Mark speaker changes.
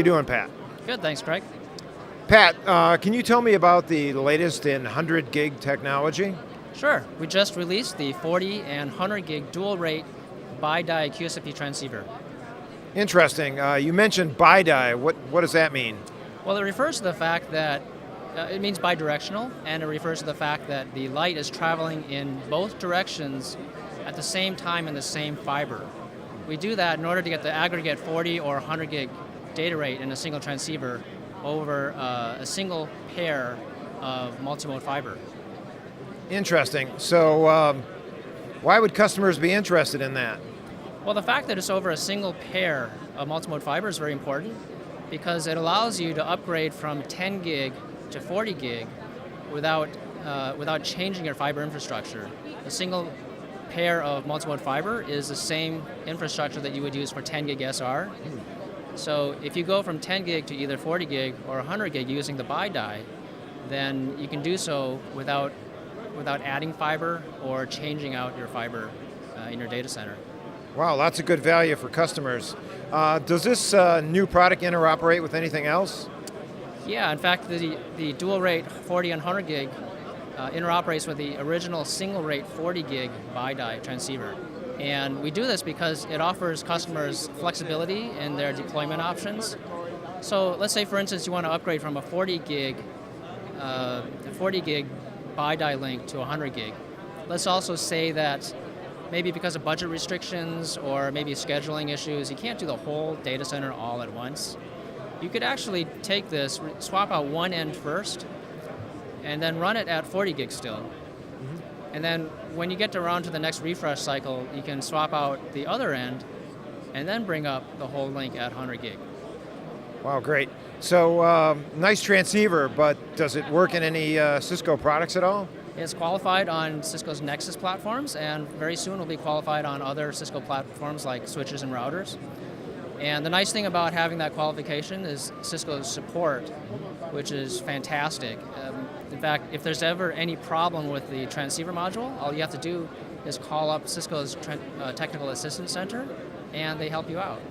Speaker 1: you doing, Pat?
Speaker 2: Good, thanks, Craig.
Speaker 1: Pat, can you tell me about the latest in 100 gig technology?
Speaker 2: Sure. We just released the 40 and 100 gig dual rate BiDi QSFP transceiver.
Speaker 1: Interesting. You mentioned BiDi. What does that mean?
Speaker 2: Well, it refers to the fact that it means bidirectional, and it refers to the fact that the light is traveling in both directions at the same time in the same fiber. We do that in order to get the aggregate 40 or 100 gig data rate in a single transceiver over a single pair of multimode fiber.
Speaker 1: Interesting. So why would customers be interested in that?
Speaker 2: Well, the fact that it's over a single pair of multimode fiber is very important because it allows you to upgrade from 10 gig to 40 gig without changing your fiber infrastructure. A single pair of multimode fiber is the same infrastructure that you would use for 10 gig SR. So if you go from 10 gig to either 40 gig or 100 gig using the BiDi, then you can do so without adding fiber or changing out your fiber in your data center.
Speaker 1: Wow, lots of good value for customers. Does this new product interoperate with anything else?
Speaker 2: Yeah, in fact, the dual rate 40 and 100 gig interoperates with the original single rate 40 gig BiDi transceiver. And we do this because it offers customers flexibility in their deployment options. So let's say, for instance, you want to upgrade from a 40 gig BiDi link to 100 gig. Let's also say that maybe because of budget restrictions or maybe scheduling issues, you can't do the whole data center all at once. You could actually take this, swap out one end first, and then run it at 40 gig still. And then when you get around to the next refresh cycle, you can swap out the other end and then bring up the whole link at 100 gig.
Speaker 1: Wow, great. So nice transceiver, but does it work in any Cisco products at all?
Speaker 2: It's qualified on Cisco's Nexus platforms, and very soon will be qualified on other Cisco platforms like switches and routers. And the nice thing about having that qualification is Cisco's support, which is fantastic. In fact, if there's ever any problem with the transceiver module, all you have to do is call up Cisco's Technical Assistance Center, and they help you out.